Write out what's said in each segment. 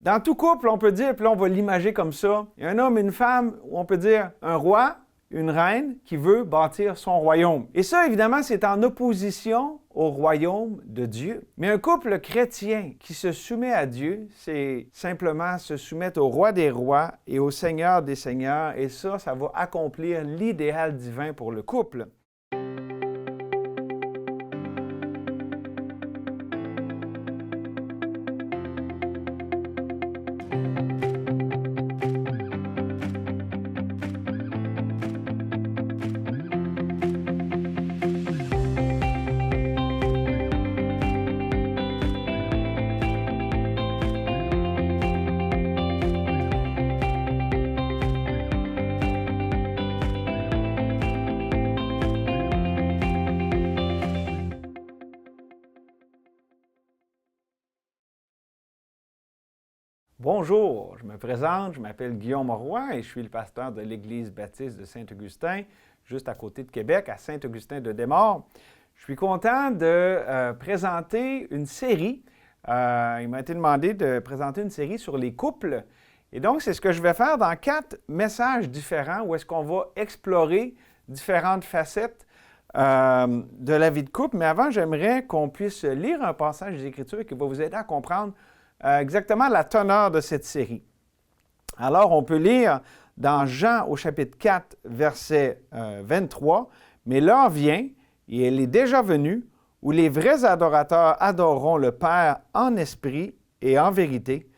Dans tout couple, on peut dire, puis là on va l'imager comme ça, il y a un homme et une femme, où on peut dire un roi, une reine qui veut bâtir son royaume. Et ça, évidemment, c'est en opposition au royaume de Dieu. Mais un couple chrétien qui se soumet à Dieu, c'est simplement se soumettre au roi des rois et au Seigneur des seigneurs, et ça va accomplir l'idéal divin pour le couple. Bonjour, je me présente, je m'appelle Guillaume Roy et je suis le pasteur de l'Église baptiste de Saint-Augustin, juste à côté de Québec, à Saint-Augustin-de-Desmaures. Je suis content de présenter une série. Il m'a été demandé de présenter une série sur les couples. Et donc, c'est ce que je vais faire dans 4 messages différents où est-ce qu'on va explorer différentes facettes de la vie de couple. Mais avant, j'aimerais qu'on puisse lire un passage des Écritures qui va vous aider à comprendre exactement la teneur de cette série. Alors, on peut lire dans Jean au chapitre 4, verset 23, « Mais l'heure vient, et elle est déjà venue, où les vrais adorateurs adoreront le Père en esprit et en vérité,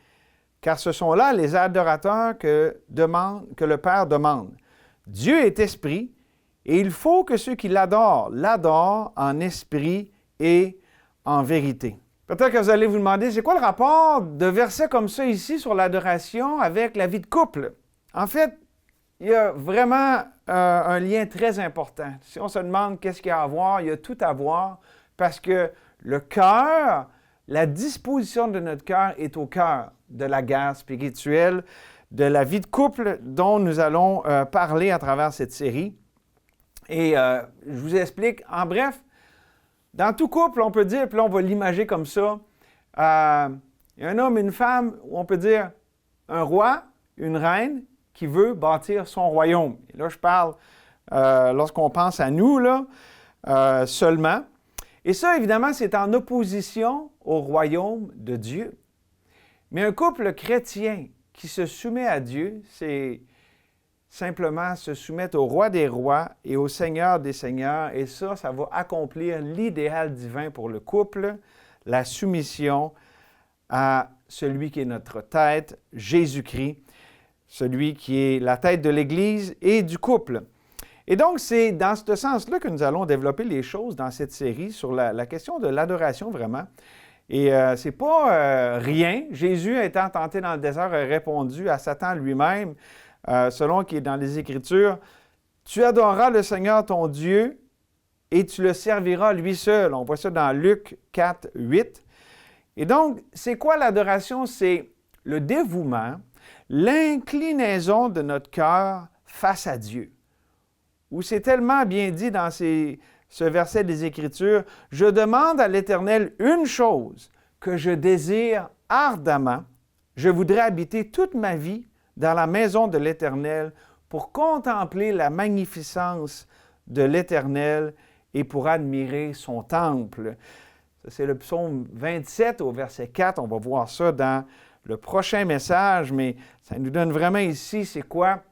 car ce sont là les adorateurs que le Père demande. Dieu est esprit, et il faut que ceux qui l'adorent en esprit et en vérité. » Peut-être que vous allez vous demander, c'est quoi le rapport de versets comme ça ici sur l'adoration avec la vie de couple? En fait, il y a vraiment un lien très important. Si on se demande qu'est-ce qu'il y a à voir, il y a tout à voir parce que le cœur, la disposition de notre cœur est au cœur de la guerre spirituelle, de la vie de couple dont nous allons parler à travers cette série. Et je vous explique en bref. Dans tout couple, on peut dire, puis là on va l'imager comme ça, il y a un homme et une femme, où on peut dire un roi, une reine qui veut bâtir son royaume. Et là, je parle lorsqu'on pense à nous, là, seulement. Et ça, évidemment, c'est en opposition au royaume de Dieu. Mais un couple chrétien qui se soumet à Dieu, c'est simplement se soumettre au roi des rois et au Seigneur des seigneurs. Et ça va accomplir l'idéal divin pour le couple, la soumission à celui qui est notre tête, Jésus-Christ, celui qui est la tête de l'Église et du couple. Et donc, c'est dans ce sens-là que nous allons développer les choses dans cette série sur la question de l'adoration vraiment. Et c'est pas rien. Jésus, étant tenté dans le désert, a répondu à Satan lui-même, selon qui est dans les Écritures, « Tu adoreras le Seigneur ton Dieu et tu le serviras lui seul. » On voit ça dans Luc 4, 8. Et donc, c'est quoi l'adoration? C'est le dévouement, l'inclinaison de notre cœur face à Dieu. Où c'est tellement bien dit dans ce verset des Écritures, « Je demande à l'Éternel une chose que je désire ardemment. Je voudrais habiter toute ma vie dans la maison de l'Éternel pour contempler la magnificence de l'Éternel et pour admirer son temple. » Ça, c'est le psaume 27 au verset 4. On va voir ça dans le prochain message, mais ça nous donne vraiment ici, c'est quoi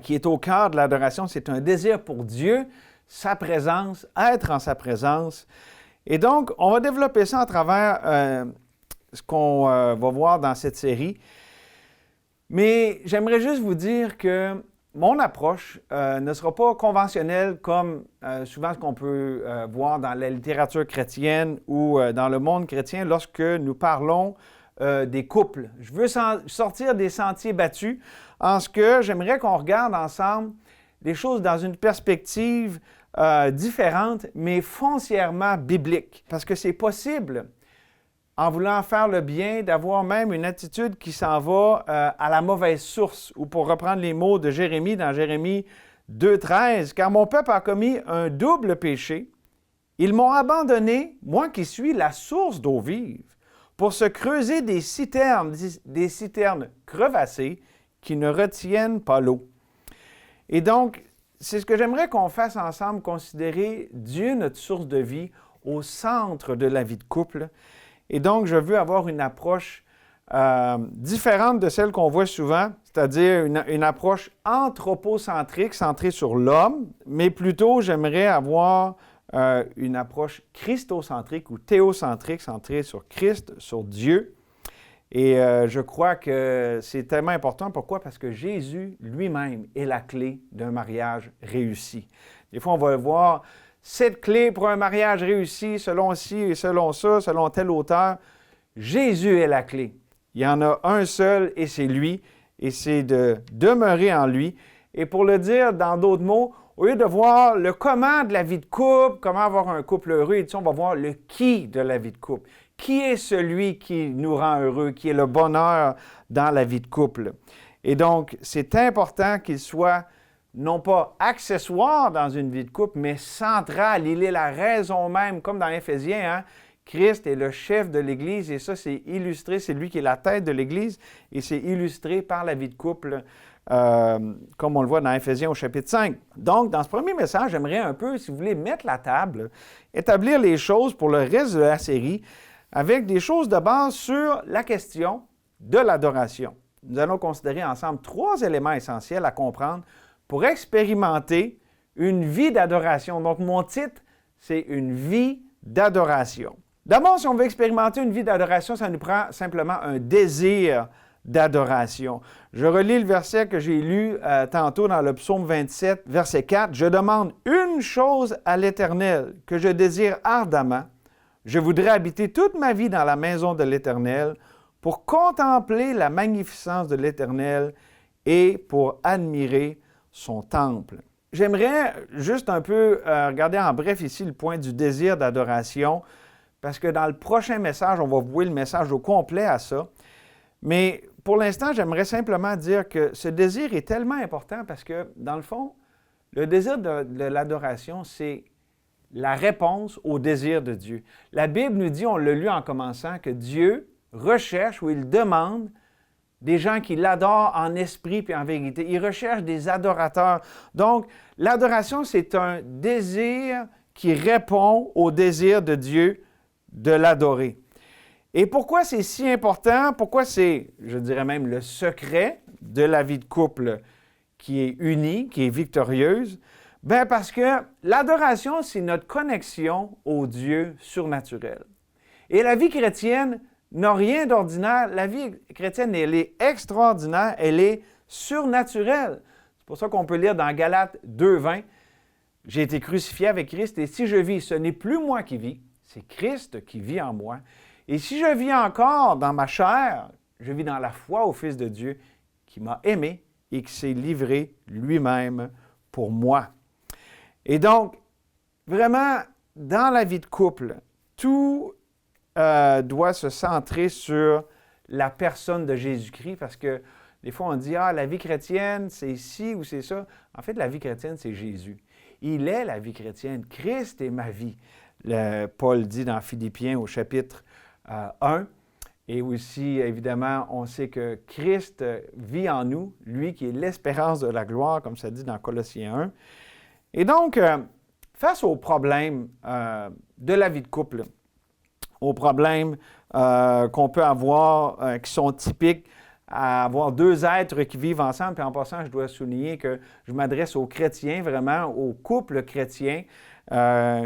qui est au cœur de l'adoration? C'est un désir pour Dieu, sa présence, être en sa présence. Et donc, on va développer ça à travers ce qu'on va voir dans cette série. Mais j'aimerais juste vous dire que mon approche ne sera pas conventionnelle comme souvent ce qu'on peut voir dans la littérature chrétienne ou dans le monde chrétien lorsque nous parlons des couples. Je veux sortir des sentiers battus en ce que j'aimerais qu'on regarde ensemble les choses dans une perspective différente, mais foncièrement biblique. Parce que c'est possible, en voulant faire le bien, d'avoir même une attitude qui s'en va à la mauvaise source. Ou pour reprendre les mots de Jérémie dans Jérémie 2,13, « Car mon peuple a commis un double péché. Ils m'ont abandonné, moi qui suis la source d'eau vive, pour se creuser des citernes crevassées qui ne retiennent pas l'eau. Et donc, c'est ce que j'aimerais qu'on fasse ensemble, considérer Dieu, notre source de vie, au centre de la vie de couple. Et donc, je veux avoir une approche différente de celle qu'on voit souvent, c'est-à-dire une approche anthropocentrique, centrée sur l'homme, mais plutôt, j'aimerais avoir une approche christocentrique ou théocentrique, centrée sur Christ, sur Dieu. Et je crois que c'est tellement important. Pourquoi? Parce que Jésus lui-même est la clé d'un mariage réussi. Des fois, on va voir cette clé pour un mariage réussi, selon ci et selon ça, selon tel auteur. Jésus est la clé. Il y en a un seul et c'est lui, et c'est de demeurer en lui. Et pour le dire dans d'autres mots, au lieu de voir le comment de la vie de couple, comment avoir un couple heureux, on va voir le qui de la vie de couple. Qui est celui qui nous rend heureux, qui est le bonheur dans la vie de couple? Et donc, c'est important qu'il soit non pas accessoire dans une vie de couple, mais central. Il est la raison même, comme dans Éphésiens, hein? Christ est le chef de l'Église et ça, c'est illustré, c'est lui qui est la tête de l'Église et c'est illustré par la vie de couple, comme on le voit dans Éphésiens au chapitre 5. Donc, dans ce premier message, j'aimerais un peu, si vous voulez, mettre la table, établir les choses pour le reste de la série, avec des choses de base sur la question de l'adoration. Nous allons considérer ensemble 3 éléments essentiels à comprendre pour expérimenter une vie d'adoration. Donc, mon titre, c'est « Une vie d'adoration ». D'abord, si on veut expérimenter une vie d'adoration, ça nous prend simplement un désir d'adoration. Je relis le verset que j'ai lu tantôt dans le psaume 27, verset 4. « Je demande une chose à l'Éternel que je désire ardemment. Je voudrais habiter toute ma vie dans la maison de l'Éternel pour contempler la magnificence de l'Éternel et pour admirer son temple. » J'aimerais juste un peu regarder en bref ici le point du désir d'adoration, parce que dans le prochain message, on va vouer le message au complet à ça. Mais pour l'instant, j'aimerais simplement dire que ce désir est tellement important parce que, dans le fond, le désir de l'adoration, c'est la réponse au désir de Dieu. La Bible nous dit, on l'a lu en commençant, que Dieu recherche ou il demande des gens qui l'adorent en esprit et en vérité. Il recherche des adorateurs. Donc, l'adoration, c'est un désir qui répond au désir de Dieu de l'adorer. Et pourquoi c'est si important? Pourquoi c'est, je dirais même, le secret de la vie de couple qui est unie, qui est victorieuse? Bien, parce que l'adoration, c'est notre connexion au Dieu surnaturel. Et la vie chrétienne n'a rien d'ordinaire. La vie chrétienne, elle est extraordinaire, elle est surnaturelle. C'est pour ça qu'on peut lire dans Galates 2:20, « J'ai été crucifié avec Christ, et si je vis, ce n'est plus moi qui vis, c'est Christ qui vit en moi. Et si je vis encore dans ma chair, je vis dans la foi au Fils de Dieu qui m'a aimé et qui s'est livré lui-même pour moi. » Et donc, vraiment, dans la vie de couple, tout doit se centrer sur la personne de Jésus-Christ parce que des fois, on dit « Ah, la vie chrétienne, c'est ci ou c'est ça. » En fait, la vie chrétienne, c'est Jésus. Il est la vie chrétienne. Christ est ma vie. Paul dit dans Philippiens au chapitre 1. Et aussi, évidemment, on sait que Christ vit en nous, lui qui est l'espérance de la gloire, comme ça dit dans Colossiens 1. Et donc, face aux problèmes de la vie de couple, aux problèmes qu'on peut avoir, qui sont typiques à avoir 2 êtres qui vivent ensemble. Puis en passant, je dois souligner que je m'adresse aux chrétiens, vraiment aux couples chrétiens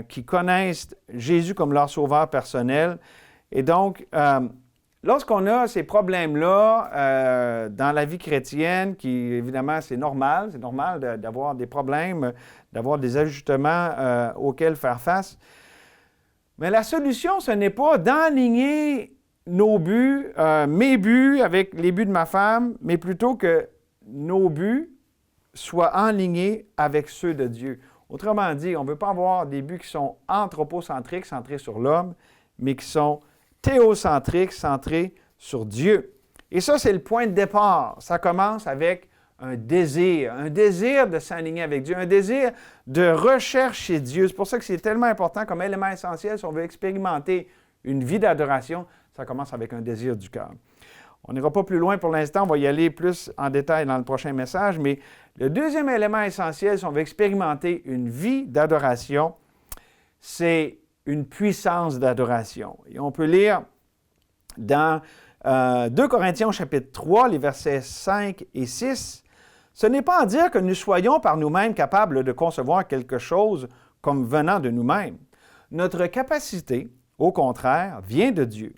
qui connaissent Jésus comme leur sauveur personnel. Et donc, lorsqu'on a ces problèmes-là dans la vie chrétienne, qui évidemment, c'est normal d'avoir des problèmes, d'avoir des ajustements auxquels faire face. Mais la solution, ce n'est pas d'enligner nos buts, mes buts avec les buts de ma femme, mais plutôt que nos buts soient enlignés avec ceux de Dieu. Autrement dit, on ne veut pas avoir des buts qui sont anthropocentriques, centrés sur l'homme, mais qui sont théocentriques, centrés sur Dieu. Et ça, c'est le point de départ. Ça commence avec un désir de s'aligner avec Dieu, un désir de recherche chez Dieu. C'est pour ça que c'est tellement important comme élément essentiel si on veut expérimenter une vie d'adoration, Ça commence avec un désir du cœur. On n'ira pas plus loin pour l'instant, on va y aller plus en détail dans le prochain message, mais le deuxième élément essentiel, si on veut expérimenter une vie d'adoration, c'est une puissance d'adoration. Et on peut lire dans 2 Corinthiens au chapitre 3, les versets 5 et 6, « Ce n'est pas à dire que nous soyons par nous-mêmes capables de concevoir quelque chose comme venant de nous-mêmes. Notre capacité, au contraire, vient de Dieu.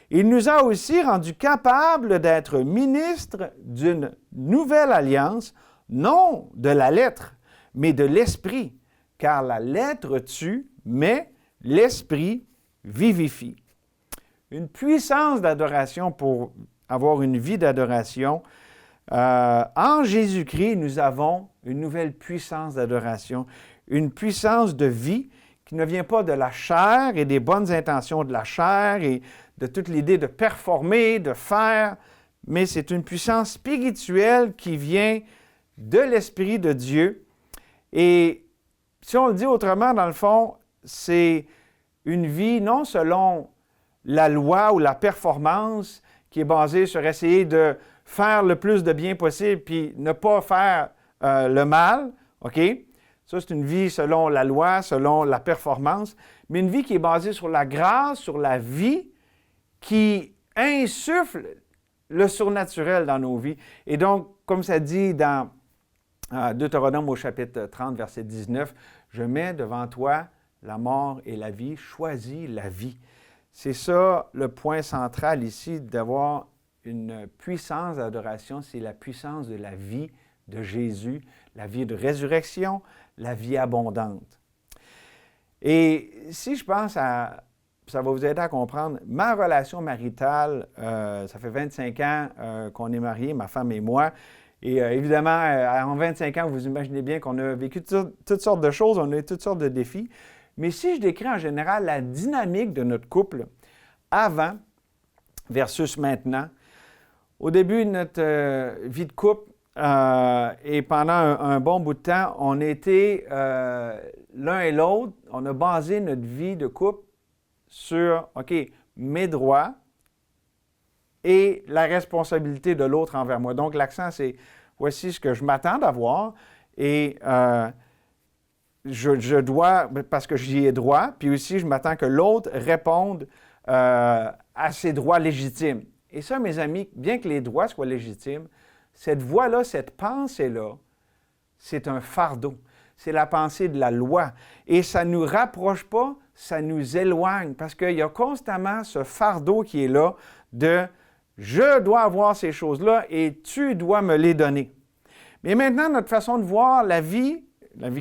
Il nous a aussi rendus capables d'être ministres d'une nouvelle alliance, non de la lettre, mais de l'esprit, car la lettre tue, mais l'esprit vivifie. » Une puissance d'adoration pour avoir une vie d'adoration. En Jésus-Christ, nous avons une nouvelle puissance d'adoration, une puissance de vie qui ne vient pas de la chair et des bonnes intentions de la chair et de toute l'idée de performer, de faire, mais c'est une puissance spirituelle qui vient de l'Esprit de Dieu. Et si on le dit autrement, dans le fond, c'est une vie non selon la loi ou la performance qui est basée sur essayer de faire le plus de bien possible puis ne pas faire le mal, OK? Ça, c'est une vie selon la loi, selon la performance, mais une vie qui est basée sur la grâce, sur la vie, qui insuffle le surnaturel dans nos vies. Et donc, comme ça dit dans Deutéronome au chapitre 30, verset 19, « Je mets devant toi la mort et la vie, choisis la vie. » C'est ça le point central ici, d'avoir une puissance d'adoration, c'est la puissance de la vie de Jésus, la vie de résurrection, la vie abondante. Et si je pense à, ça va vous aider à comprendre, ma relation maritale, ça fait 25 ans qu'on est mariés, ma femme et moi, et évidemment, en 25 ans, vous imaginez bien qu'on a vécu toutes sortes de choses, on a eu toutes sortes de défis, mais si je décris en général la dynamique de notre couple avant versus maintenant, au début de notre vie de couple, et pendant un bon bout de temps, on était l'un et l'autre, on a basé notre vie de couple sur, OK, mes droits et la responsabilité de l'autre envers moi. Donc, l'accent, c'est, voici ce que je m'attends d'avoir et je dois, parce que j'y ai droit, puis aussi, je m'attends que l'autre réponde à ses droits légitimes. Et ça, mes amis, bien que les droits soient légitimes, cette voie-là, cette pensée-là, c'est un fardeau. C'est la pensée de la loi. Et ça ne nous rapproche pas, ça nous éloigne, parce qu'il y a constamment ce fardeau qui est là de « je dois avoir ces choses-là et tu dois me les donner ». Mais maintenant, notre façon de voir la vie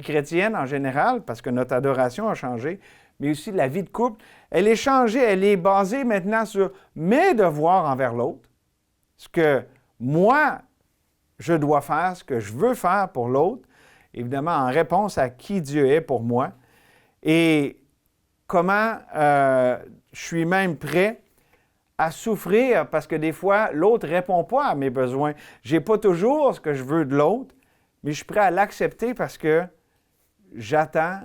chrétienne en général, parce que notre adoration a changé, mais aussi la vie de couple, elle est changée, elle est basée maintenant sur mes devoirs envers l'autre, ce que moi, je dois faire, ce que je veux faire pour l'autre, évidemment en réponse à qui Dieu est pour moi, et comment je suis même prêt à souffrir parce que des fois, l'autre ne répond pas à mes besoins. Je n'ai pas toujours ce que je veux de l'autre, mais je suis prêt à l'accepter parce que j'attends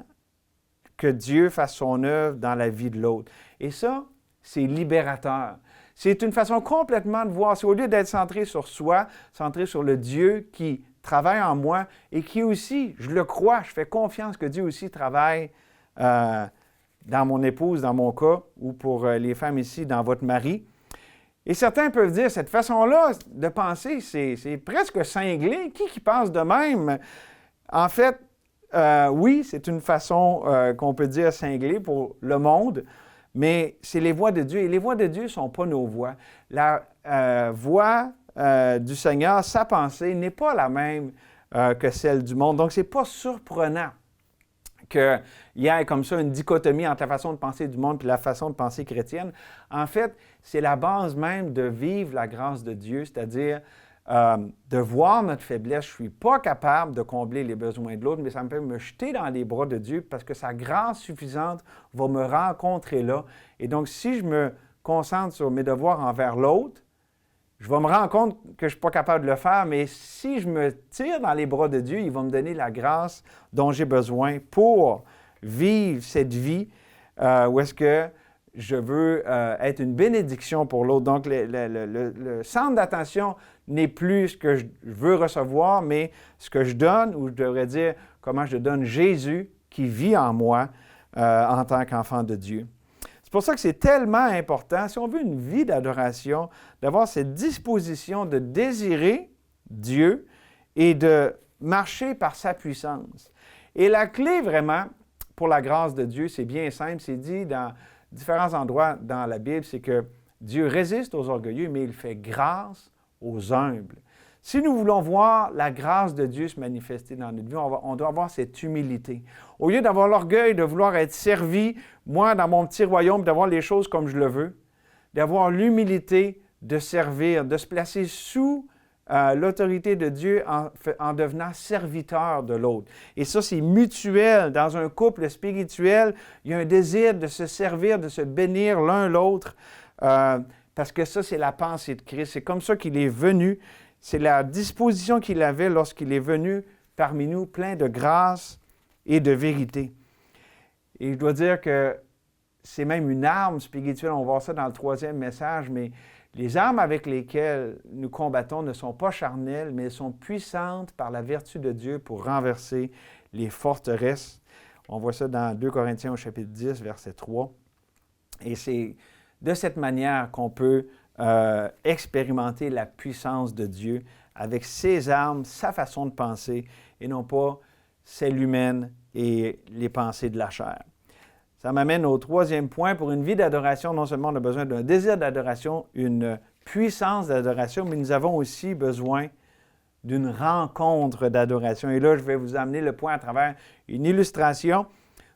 que Dieu fasse son œuvre dans la vie de l'autre. Et ça, c'est libérateur. C'est une façon complètement de voir. C'est au lieu d'être centré sur soi, centré sur le Dieu qui travaille en moi et qui aussi, je le crois, je fais confiance que Dieu aussi travaille dans mon épouse, dans mon cas, ou pour les femmes ici, dans votre mari. Et certains peuvent dire, cette façon-là de penser, c'est presque cinglé. Qui pense de même? En fait, oui, c'est une façon qu'on peut dire cinglée pour le monde, mais c'est les voies de Dieu. Et les voies de Dieu ne sont pas nos voies. La voie du Seigneur, sa pensée, n'est pas la même que celle du monde. Donc, ce n'est pas surprenant qu'il y ait comme ça une dichotomie entre la façon de penser du monde et la façon de penser chrétienne. En fait, c'est la base même de vivre la grâce de Dieu, c'est-à-dire de voir notre faiblesse. Je ne suis pas capable de combler les besoins de l'autre, mais ça me fait me jeter dans les bras de Dieu parce que sa grâce suffisante va me rencontrer là. Et donc, si je me concentre sur mes devoirs envers l'autre, je vais me rendre compte que je ne suis pas capable de le faire, mais si je me tire dans les bras de Dieu, il va me donner la grâce dont j'ai besoin pour vivre cette vie où est-ce que je veux être une bénédiction pour l'autre. Donc, le centre d'attention n'est plus ce que je veux recevoir, mais ce que je donne, ou je devrais dire comment je donne Jésus qui vit en moi en tant qu'enfant de Dieu. C'est pour ça que c'est tellement important, si on veut une vie d'adoration, d'avoir cette disposition de désirer Dieu et de marcher par sa puissance. Et la clé vraiment pour la grâce de Dieu, c'est bien simple, c'est dit dans différents endroits dans la Bible, c'est que Dieu résiste aux orgueilleux, mais il fait grâce aux humbles. Si nous voulons voir la grâce de Dieu se manifester dans notre vie, on doit avoir cette humilité. Au lieu d'avoir l'orgueil de vouloir être servi, moi, dans mon petit royaume, d'avoir les choses comme je le veux, d'avoir l'humilité de servir, de se placer sous l'autorité de Dieu en devenant serviteur de l'autre. Et ça, c'est mutuel. Dans un couple spirituel, il y a un désir de se servir, de se bénir l'un l'autre, parce que ça, c'est la pensée de Christ. C'est comme ça qu'il est venu. C'est la disposition qu'il avait lorsqu'il est venu parmi nous, plein de grâce et de vérité. Et je dois dire que c'est même une arme spirituelle. On va voir ça dans le 3e message, mais les armes avec lesquelles nous combattons ne sont pas charnelles, mais elles sont puissantes par la vertu de Dieu pour renverser les forteresses. On voit ça dans 2 Corinthiens au chapitre 10, verset 3. Et c'est de cette manière qu'on peut expérimenter la puissance de Dieu avec ses armes, sa façon de penser, et non pas celle humaine et les pensées de la chair. Ça m'amène au 3e point. Pour une vie d'adoration, non seulement on a besoin d'un désir d'adoration, une puissance d'adoration, mais nous avons aussi besoin d'une rencontre d'adoration. Et là, je vais vous amener le point à travers une illustration.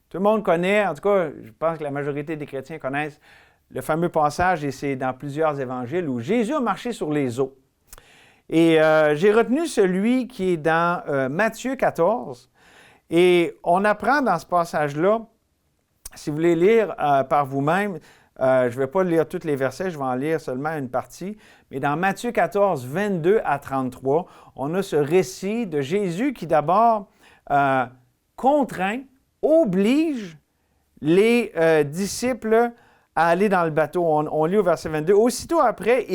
Tout le monde connaît, en tout cas, je pense que la majorité des chrétiens connaissent le fameux passage, et c'est dans plusieurs évangiles, où Jésus a marché sur les eaux. Et j'ai retenu celui qui est dans Matthieu 14. Et on apprend dans ce passage-là, si vous voulez lire par vous-même, je ne vais pas lire tous les versets, je vais en lire seulement une partie, mais dans Matthieu 14, 22 à 33, on a ce récit de Jésus qui d'abord contraint, oblige les disciples à aller dans le bateau. On lit au verset 22. Aussitôt après,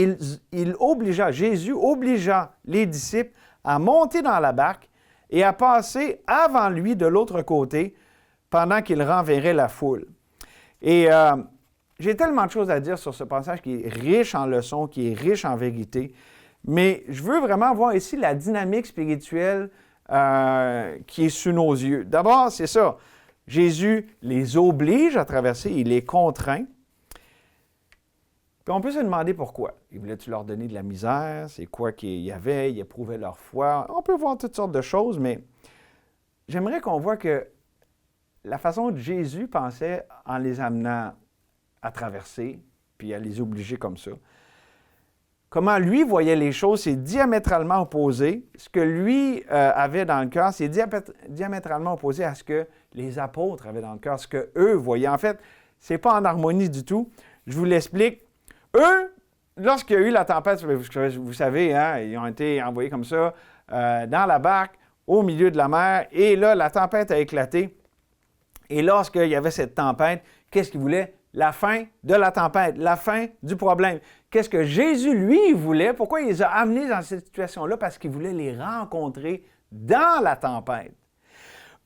Jésus obligea les disciples à monter dans la barque et à passer avant lui de l'autre côté pendant qu'il renverrait la foule. Et j'ai tellement de choses à dire sur ce passage qui est riche en leçons, qui est riche en vérité, mais je veux vraiment voir ici la dynamique spirituelle qui est sous nos yeux. D'abord, c'est ça. Jésus les oblige à traverser, il les contraint. Puis on peut se demander pourquoi. Il voulait-tu leur donner de la misère? C'est quoi qu'il y avait? Il éprouvait leur foi. On peut voir toutes sortes de choses, mais j'aimerais qu'on voit que la façon dont Jésus pensait en les amenant à traverser, puis à les obliger comme ça, comment lui voyait les choses, c'est diamétralement opposé. Ce que lui avait dans le cœur, c'est diamétralement opposé à ce que les apôtres avaient dans le cœur, ce qu'eux voyaient. En fait, ce n'est pas en harmonie du tout. Je vous l'explique. Eux, lorsqu'il y a eu la tempête, vous savez, hein, ils ont été envoyés comme ça dans la barque, au milieu de la mer, et là, la tempête a éclaté. Et lorsqu'il y avait cette tempête, qu'est-ce qu'ils voulaient? La fin de la tempête, la fin du problème. Qu'est-ce que Jésus, lui, voulait? Pourquoi il les a amenés dans cette situation-là? Parce qu'il voulait les rencontrer dans la tempête.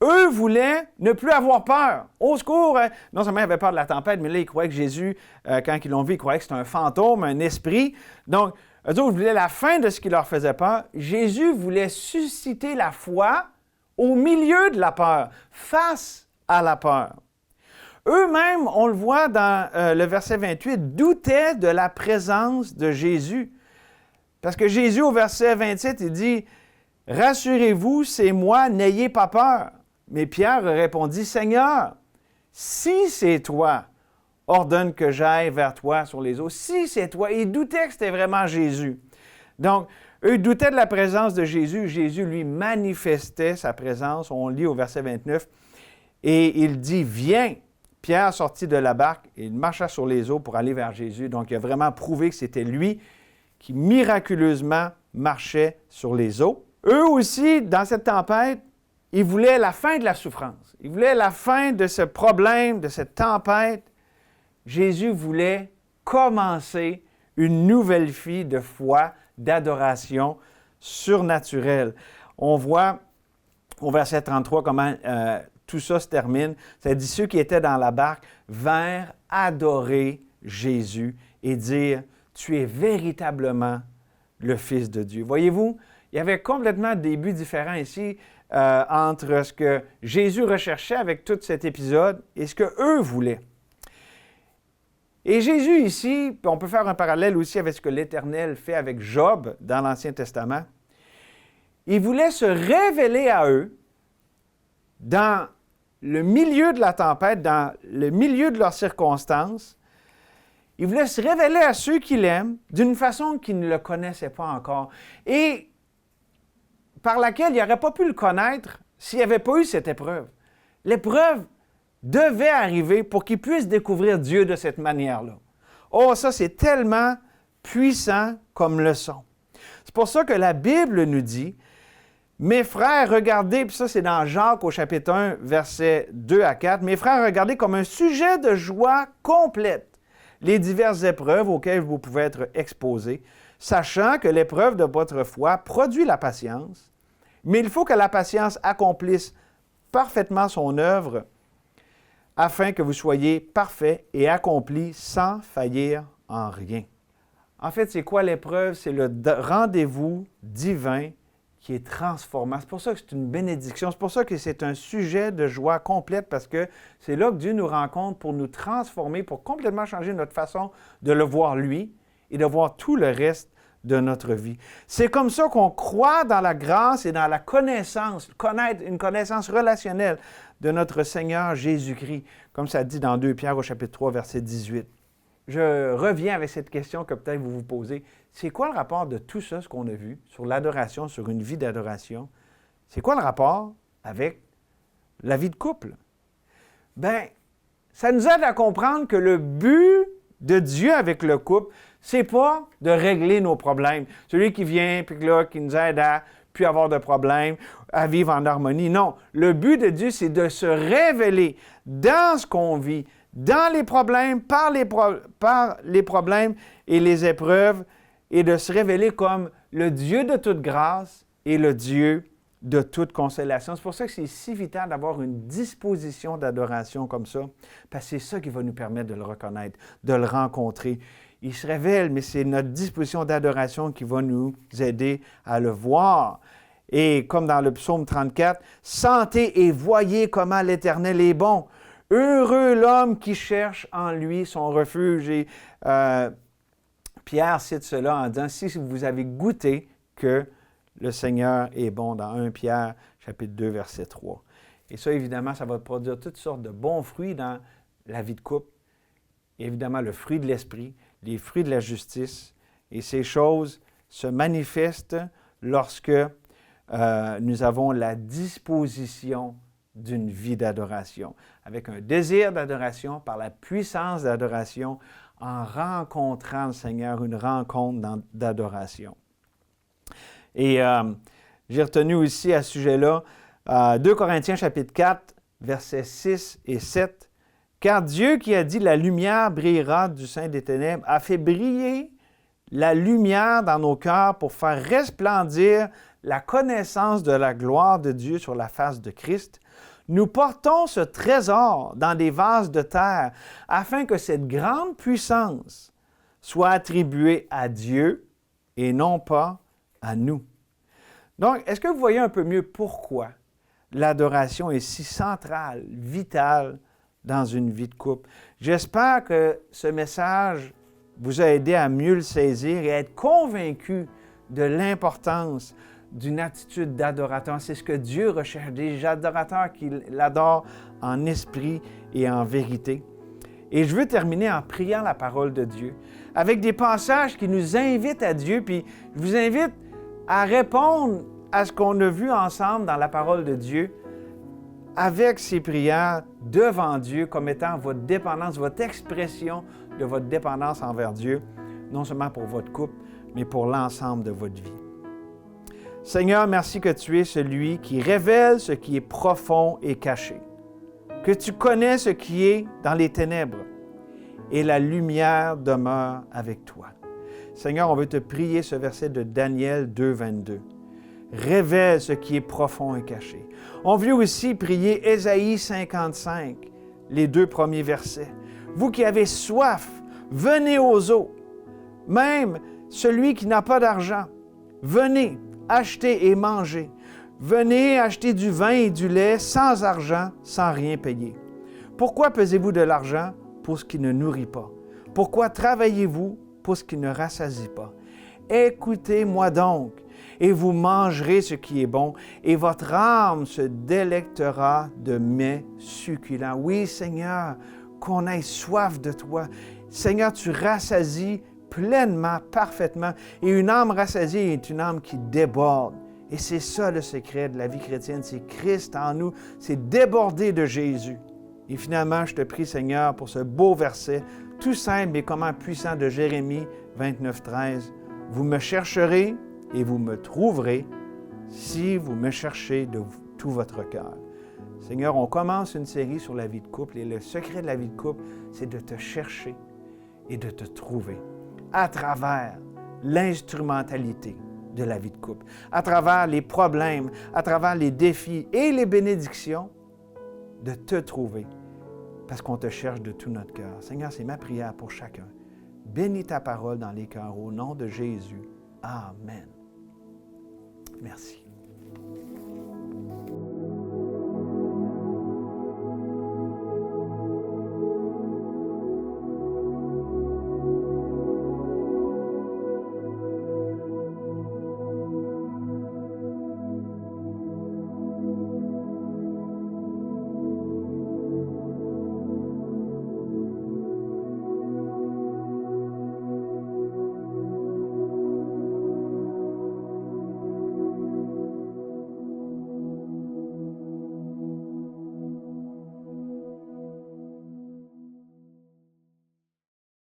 Eux voulaient ne plus avoir peur. Au secours! Hein? Non seulement ils avaient peur de la tempête, mais là, ils croyaient que Jésus, quand ils l'ont vu, ils croyaient que c'était un fantôme, un esprit. Donc, eux autres voulaient la fin de ce qui leur faisait peur. Jésus voulait susciter la foi au milieu de la peur, face à la peur. Eux-mêmes, on le voit dans le verset 28, doutaient de la présence de Jésus. Parce que Jésus, au verset 27, il dit « Rassurez-vous, c'est moi, n'ayez pas peur. » Mais Pierre répondit « Seigneur, si c'est toi, ordonne que j'aille vers toi sur les eaux. » Si c'est toi. Ils doutaient que c'était vraiment Jésus. Donc, eux doutaient de la présence de Jésus. Jésus, lui, manifestait sa présence. On lit au verset 29. Et il dit « Viens ». Pierre sortit de la barque et il marcha sur les eaux pour aller vers Jésus. Donc, il a vraiment prouvé que c'était lui qui miraculeusement marchait sur les eaux. Eux aussi, dans cette tempête, ils voulaient la fin de la souffrance. Ils voulaient la fin de ce problème, de cette tempête. Jésus voulait commencer une nouvelle vie de foi, d'adoration surnaturelle. On voit au verset 33 comment tout ça se termine. Ça dit, ceux qui étaient dans la barque vinrent adorer Jésus et dire, « Tu es véritablement le Fils de Dieu. » Voyez-vous, il y avait complètement des buts différents ici entre ce que Jésus recherchait avec tout cet épisode et ce qu'eux voulaient. Et Jésus ici, on peut faire un parallèle aussi avec ce que l'Éternel fait avec Job dans l'Ancien Testament. Il voulait se révéler à eux dans le milieu de la tempête, dans le milieu de leurs circonstances. Il voulait se révéler à ceux qu'il aime d'une façon qu'ils ne le connaissaient pas encore et par laquelle il n'aurait pas pu le connaître s'il n'y avait pas eu cette épreuve. L'épreuve devait arriver pour qu'ils puissent découvrir Dieu de cette manière-là. Oh, ça, c'est tellement puissant comme leçon. C'est pour ça que la Bible nous dit, « Mes frères, regardez, puis ça c'est dans Jacques au chapitre 1, versets 2 à 4, « Mes frères, regardez comme un sujet de joie complète les diverses épreuves auxquelles vous pouvez être exposés, sachant que l'épreuve de votre foi produit la patience, mais il faut que la patience accomplisse parfaitement son œuvre, afin que vous soyez parfaits et accomplis sans faillir en rien. » En fait, c'est quoi l'épreuve? C'est le rendez-vous divin qui est transformant. C'est pour ça que c'est une bénédiction. C'est pour ça que c'est un sujet de joie complète, parce que c'est là que Dieu nous rencontre pour nous transformer, pour complètement changer notre façon de le voir lui et de voir tout le reste de notre vie. C'est comme ça qu'on croit dans la grâce et dans la connaissance, connaître une connaissance relationnelle de notre Seigneur Jésus-Christ, comme ça dit dans 2 Pierre au chapitre 3, verset 18. Je reviens avec cette question que peut-être vous vous posez. C'est quoi le rapport de tout ça, ce qu'on a vu, sur l'adoration, sur une vie d'adoration? C'est quoi le rapport avec la vie de couple? Bien, ça nous aide à comprendre que le but de Dieu avec le couple, c'est pas de régler nos problèmes. Celui qui vient, puis là, qui nous aide à plus avoir de problèmes, à vivre en harmonie. Non, le but de Dieu, c'est de se révéler dans ce qu'on vit, dans les problèmes, par les problèmes et les épreuves, et de se révéler comme le Dieu de toute grâce et le Dieu de toute consolation. C'est pour ça que c'est si vital d'avoir une disposition d'adoration comme ça, parce que c'est ça qui va nous permettre de le reconnaître, de le rencontrer. Il se révèle, mais c'est notre disposition d'adoration qui va nous aider à le voir. Et comme dans le psaume 34, « Sentez et voyez comment l'Éternel est bon. Heureux l'homme qui cherche en lui son refuge. » Et Pierre cite cela en disant, « Si vous avez goûté que le Seigneur est bon » dans 1 Pierre, chapitre 2, verset 3. Et ça, évidemment, ça va produire toutes sortes de bons fruits dans la vie de couple. Et évidemment, le fruit de l'esprit, les fruits de la justice. Et ces choses se manifestent lorsque nous avons la disposition d'une vie d'adoration, avec un désir d'adoration, par la puissance d'adoration, en rencontrant le Seigneur, une rencontre d'adoration. Et j'ai retenu aussi à ce sujet-là 2 Corinthiens chapitre 4, versets 6 et 7. « Car Dieu qui a dit « La lumière brillera du sein des ténèbres » a fait briller la lumière dans nos cœurs pour faire resplendir la connaissance de la gloire de Dieu sur la face de Christ. Nous portons ce trésor dans des vases de terre afin que cette grande puissance soit attribuée à Dieu et non pas à nous. » Donc, est-ce que vous voyez un peu mieux pourquoi l'adoration est si centrale, vitale dans une vie de couple? J'espère que ce message vous a aidé à mieux le saisir et à être convaincu de l'importance d'une attitude d'adorateur. C'est ce que Dieu recherche, des adorateurs qui l'adorent en esprit et en vérité. Et je veux terminer en priant la parole de Dieu, avec des passages qui nous invitent à Dieu, puis je vous invite à répondre à ce qu'on a vu ensemble dans la parole de Dieu, avec ces prières devant Dieu comme étant votre dépendance, votre expression de votre dépendance envers Dieu, non seulement pour votre couple, mais pour l'ensemble de votre vie. Seigneur, merci que tu es celui qui révèle ce qui est profond et caché, que tu connais ce qui est dans les ténèbres et la lumière demeure avec toi. Seigneur, on veut te prier ce verset de Daniel 2, 22. Révèle ce qui est profond et caché. On veut aussi prier Ésaïe 55, les 2 premiers versets. Vous qui avez soif, venez aux eaux. Même celui qui n'a pas d'argent, venez, achetez et mangez. Venez acheter du vin et du lait sans argent, sans rien payer. Pourquoi pesez-vous de l'argent pour ce qui ne nourrit pas? Pourquoi travaillez-vous pour ce qui ne rassasie pas? Écoutez-moi donc, et vous mangerez ce qui est bon, et votre âme se délectera de mets succulents. Oui, Seigneur, qu'on ait soif de toi. Seigneur, tu rassasies pleinement, parfaitement, et une âme rassasiée est une âme qui déborde. Et c'est ça le secret de la vie chrétienne, c'est Christ en nous, c'est déborder de Jésus. Et finalement, je te prie, Seigneur, pour ce beau verset, tout simple mais comment puissant de Jérémie 29, 13. Vous me chercherez et vous me trouverez si vous me cherchez de tout votre cœur. Seigneur, on commence une série sur la vie de couple et le secret de la vie de couple, c'est de te chercher et de te trouver à travers l'instrumentalité de la vie de couple, à travers les problèmes, à travers les défis et les bénédictions, de te trouver parce qu'on te cherche de tout notre cœur. Seigneur, c'est ma prière pour chacun. Bénis ta parole dans les cœurs au nom de Jésus. Amen. Merci.